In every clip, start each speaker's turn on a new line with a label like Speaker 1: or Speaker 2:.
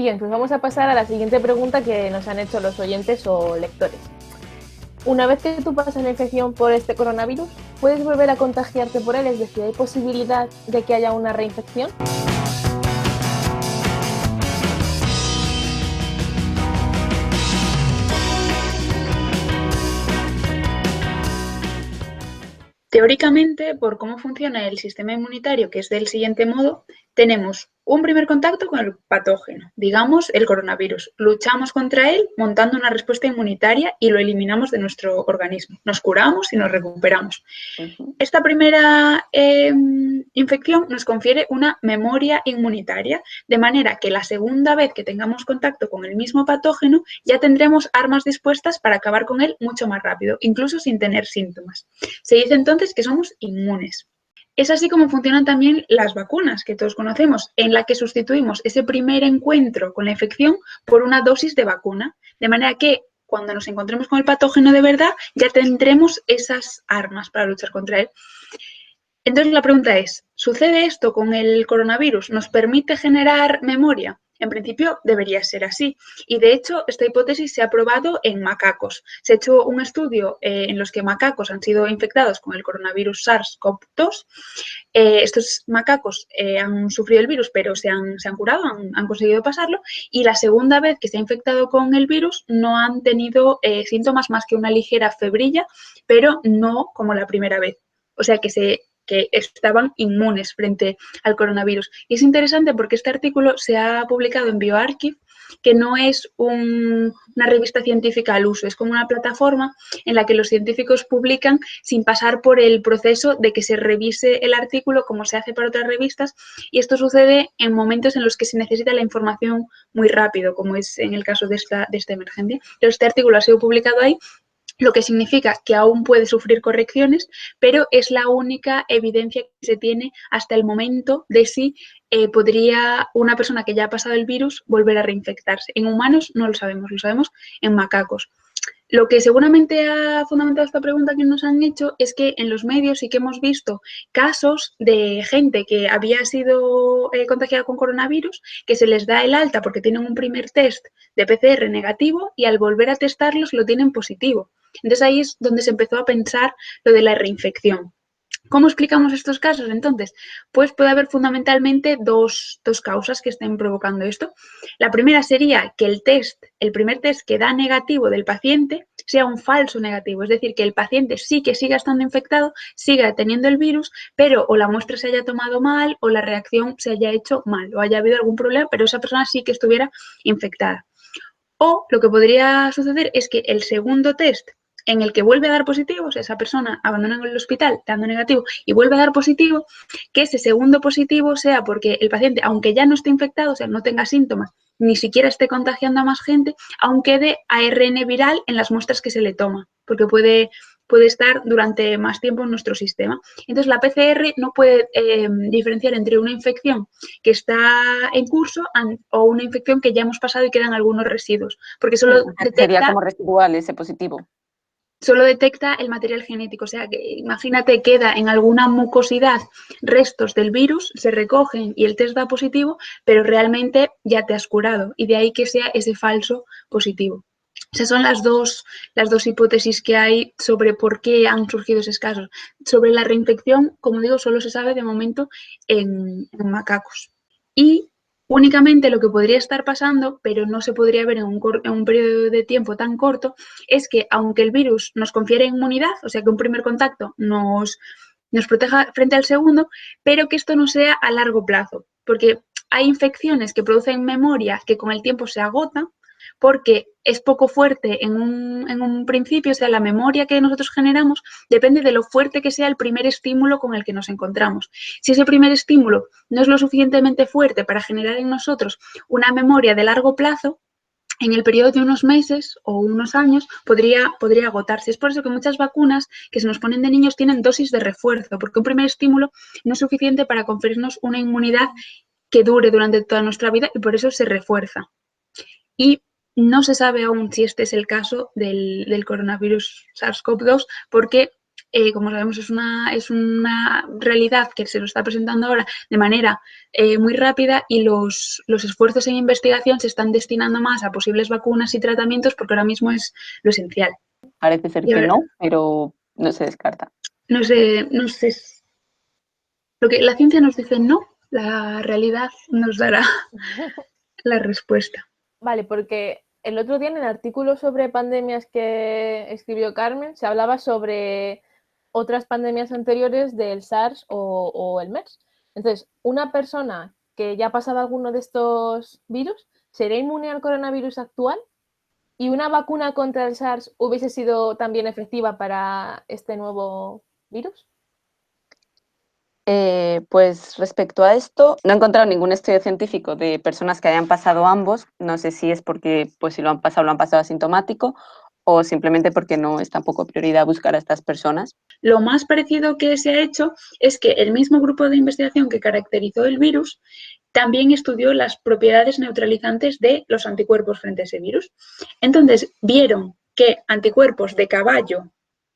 Speaker 1: Bien, pues vamos a pasar a la siguiente pregunta que nos han hecho los oyentes o lectores. Una vez que tú pasas la infección por este coronavirus, ¿puedes volver a contagiarte por él? Es decir, ¿hay posibilidad de que haya una reinfección?
Speaker 2: Teóricamente, por cómo funciona el sistema inmunitario, que es del siguiente modo, tenemos un primer contacto con el patógeno, digamos el coronavirus. Luchamos contra él montando una respuesta inmunitaria y lo eliminamos de nuestro organismo. Nos curamos y nos recuperamos. Esta primera infección nos confiere una memoria inmunitaria, de manera que la segunda vez que tengamos contacto con el mismo patógeno ya tendremos armas dispuestas para acabar con él mucho más rápido, incluso sin tener síntomas. Se dice entonces que somos inmunes. Es así como funcionan también las vacunas, que todos conocemos, en la que sustituimos ese primer encuentro con la infección por una dosis de vacuna, de manera que cuando nos encontremos con el patógeno de verdad, ya tendremos esas armas para luchar contra él. Entonces la pregunta es, ¿sucede esto con el coronavirus? ¿Nos permite generar memoria? En principio debería ser así. Y de hecho, esta hipótesis se ha probado en macacos. Se ha hecho un estudio en los que macacos han sido infectados con el coronavirus SARS-CoV-2. Estos macacos han sufrido el virus, pero se han curado, han conseguido pasarlo. Y la segunda vez que se ha infectado con el virus no han tenido síntomas más que una ligera febrilla, pero no como la primera vez. O sea que estaban inmunes frente al coronavirus. Y es interesante porque este artículo se ha publicado en bioRxiv, que no es una revista científica al uso, es como una plataforma en la que los científicos publican sin pasar por el proceso de que se revise el artículo como se hace para otras revistas, y esto sucede en momentos en los que se necesita la información muy rápido, como es en el caso de esta emergencia. Entonces, este artículo ha sido publicado ahí, lo que significa que aún puede sufrir correcciones, pero es la única evidencia que se tiene hasta el momento de si podría una persona que ya ha pasado el virus volver a reinfectarse. En humanos no lo sabemos en macacos. Lo que seguramente ha fundamentado esta pregunta que nos han hecho es que en los medios sí que hemos visto casos de gente que había sido contagiada con coronavirus, que se les da el alta porque tienen un primer test de PCR negativo y al volver a testarlos lo tienen positivo. Entonces ahí es donde se empezó a pensar lo de la reinfección. ¿Cómo explicamos estos casos entonces? Pues puede haber fundamentalmente dos causas que estén provocando esto. La primera sería que el primer test que da negativo del paciente sea un falso negativo, es decir, que el paciente sí que siga estando infectado, siga teniendo el virus, pero o la muestra se haya tomado mal o la reacción se haya hecho mal o haya habido algún problema, pero esa persona sí que estuviera infectada. O lo que podría suceder es que el segundo test en el que vuelve a dar positivo, o sea, esa persona abandona el hospital dando negativo y vuelve a dar positivo, que ese segundo positivo sea porque el paciente, aunque ya no esté infectado, o sea, no tenga síntomas, ni siquiera esté contagiando a más gente, aún quede ARN viral en las muestras que se le toma, porque puede estar durante más tiempo en nuestro sistema. Entonces, la PCR no puede diferenciar entre una infección que está en curso o una infección que ya hemos pasado y quedan algunos residuos, porque solo
Speaker 3: sería como residual ese positivo.
Speaker 2: Solo detecta el material genético, o sea, que imagínate, queda en alguna mucosidad restos del virus, se recogen y el test da positivo, pero realmente ya te has curado y de ahí que sea ese falso positivo. Esas son las dos hipótesis que hay sobre por qué han surgido esos casos. Sobre la reinfección, como digo, solo se sabe de momento en macacos. Y únicamente lo que podría estar pasando, pero no se podría ver en un periodo de tiempo tan corto, es que aunque el virus nos confiere inmunidad, o sea que un primer contacto nos proteja frente al segundo, pero que esto no sea a largo plazo, porque hay infecciones que producen memoria que con el tiempo se agota, porque es poco fuerte en un principio, o sea, la memoria que nosotros generamos depende de lo fuerte que sea el primer estímulo con el que nos encontramos. Si ese primer estímulo no es lo suficientemente fuerte para generar en nosotros una memoria de largo plazo, en el periodo de unos meses o unos años podría agotarse. Es por eso que muchas vacunas que se nos ponen de niños tienen dosis de refuerzo, porque un primer estímulo no es suficiente para conferirnos una inmunidad que dure durante toda nuestra vida y por eso se refuerza. Y no se sabe aún si este es el caso del coronavirus SARS-CoV-2 porque como sabemos, es una realidad que se nos está presentando ahora de manera muy rápida y los esfuerzos en investigación se están destinando más a posibles vacunas y tratamientos porque ahora mismo es lo esencial.
Speaker 3: Parece ser que no, pero no se descarta.
Speaker 2: No sé. Lo que la ciencia nos dice no, la realidad nos dará la respuesta.
Speaker 1: Vale, porque el otro día en el artículo sobre pandemias que escribió Carmen se hablaba sobre otras pandemias anteriores del SARS o el MERS. Entonces, una persona que ya ha pasado alguno de estos virus, ¿será inmune al coronavirus actual? ¿Y una vacuna contra el SARS hubiese sido también efectiva para este nuevo virus?
Speaker 3: Pues respecto a esto, no he encontrado ningún estudio científico de personas que hayan pasado ambos. No sé si es porque pues, si lo han pasado asintomático o simplemente porque no es tampoco prioridad buscar a estas personas.
Speaker 2: Lo más parecido que se ha hecho es que el mismo grupo de investigación que caracterizó el virus también estudió las propiedades neutralizantes de los anticuerpos frente a ese virus. Entonces, vieron que anticuerpos de caballo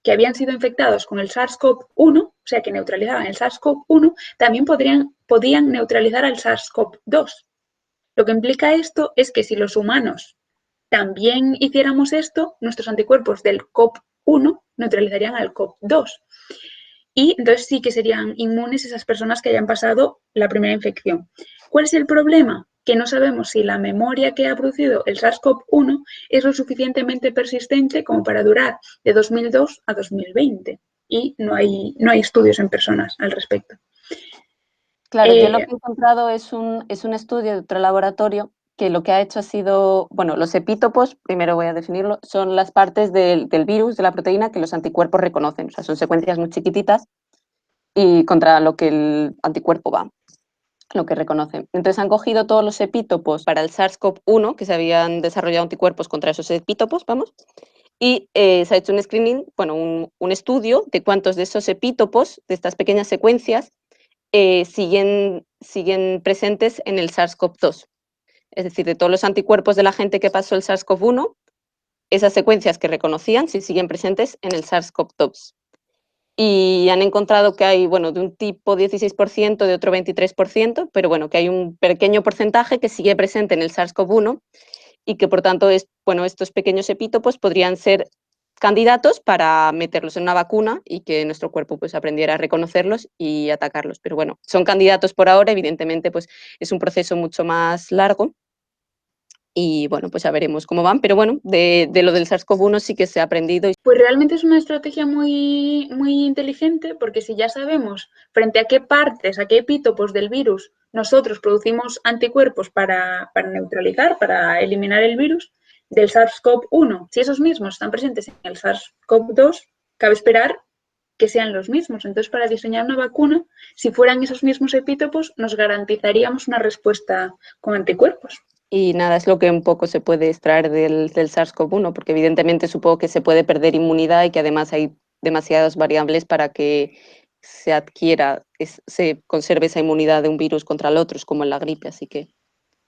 Speaker 2: que habían sido infectados con el SARS-CoV-1, o sea, que neutralizaban el SARS-CoV-1, también podían neutralizar al SARS-CoV-2. Lo que implica esto es que si los humanos también hiciéramos esto, nuestros anticuerpos del CoV-1 neutralizarían al CoV-2. Y entonces sí que serían inmunes esas personas que hayan pasado la primera infección. ¿Cuál es el problema? Que no sabemos si la memoria que ha producido el SARS-CoV-1 es lo suficientemente persistente como para durar de 2002 a 2020. Y no hay estudios en personas al respecto.
Speaker 3: Claro, yo lo que he encontrado es un estudio de otro laboratorio que lo que ha hecho ha sido, bueno, los epítopos, primero voy a definirlo, son las partes del virus, de la proteína, que los anticuerpos reconocen. O sea, son secuencias muy chiquititas y contra lo que el anticuerpo va, lo que reconocen. Entonces han cogido todos los epítopos para el SARS-CoV-1, que se habían desarrollado anticuerpos contra esos epítopos, y se ha hecho un screening, bueno, un estudio de cuántos de esos epítopos, de estas pequeñas secuencias, siguen presentes en el SARS-CoV-2. Es decir, de todos los anticuerpos de la gente que pasó el SARS-CoV-1, esas secuencias que reconocían sí siguen presentes en el SARS-CoV-2. Y han encontrado que hay, bueno, de un tipo 16%, de otro 23%, pero bueno, que hay un pequeño porcentaje que sigue presente en el SARS-CoV-1 y que por tanto estos pequeños epítopos podrían ser candidatos para meterlos en una vacuna y que nuestro cuerpo pues aprendiera a reconocerlos y atacarlos. Pero bueno, son candidatos por ahora, evidentemente pues es un proceso mucho más largo y bueno, pues ya veremos cómo van, pero bueno, de lo del SARS-CoV-1 sí que se ha aprendido.
Speaker 2: Pues realmente es una estrategia muy, muy inteligente porque si ya sabemos frente a qué partes, a qué epítopos del virus nosotros producimos anticuerpos para neutralizar, para eliminar el virus, del SARS-CoV-1, si esos mismos están presentes en el SARS-CoV-2, cabe esperar que sean los mismos. Entonces, para diseñar una vacuna, si fueran esos mismos epítopos, nos garantizaríamos una respuesta con anticuerpos.
Speaker 3: Y nada, es lo que un poco se puede extraer del SARS-CoV-1, porque evidentemente supongo que se puede perder inmunidad y que además hay demasiadas variables para que se adquiera, se conserve esa inmunidad de un virus contra el otro, es como en la gripe, así que...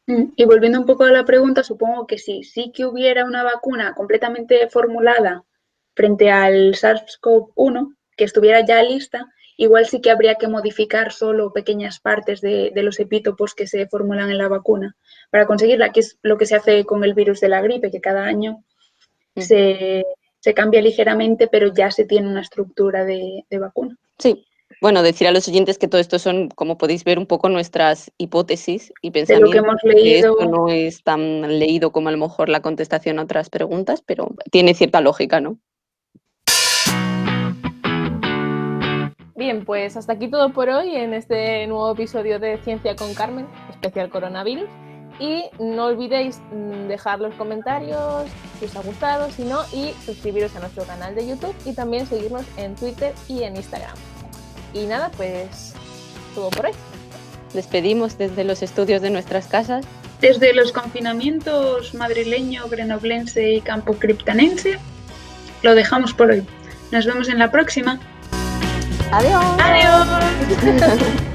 Speaker 2: Y volviendo un poco a la pregunta, supongo que sí que hubiera una vacuna completamente formulada frente al SARS-CoV-1, que estuviera ya lista, igual sí que habría que modificar solo pequeñas partes de los epítopos que se formulan en la vacuna para conseguirla, que es lo que se hace con el virus de la gripe, que cada año se cambia ligeramente, pero ya se tiene una estructura de vacuna.
Speaker 3: Sí. Bueno, decir a los oyentes que todo esto son, como podéis ver, un poco nuestras hipótesis y pensamientos.
Speaker 2: De lo que hemos leído.
Speaker 3: Esto no es tan leído como a lo mejor la contestación a otras preguntas, pero tiene cierta lógica, ¿no?
Speaker 1: Bien, pues hasta aquí todo por hoy en este nuevo episodio de Ciencia con Carmen, especial coronavirus. Y no olvidéis dejar los comentarios si os ha gustado, si no, y suscribiros a nuestro canal de YouTube y también seguirnos en Twitter y en Instagram. Y nada, pues todo por hoy.
Speaker 3: Despedimos desde los estudios de nuestras casas.
Speaker 2: Desde los confinamientos madrileño, grenoblense y campocriptanense, lo dejamos por hoy. Nos vemos en la próxima.
Speaker 3: Adiós.
Speaker 2: Adiós.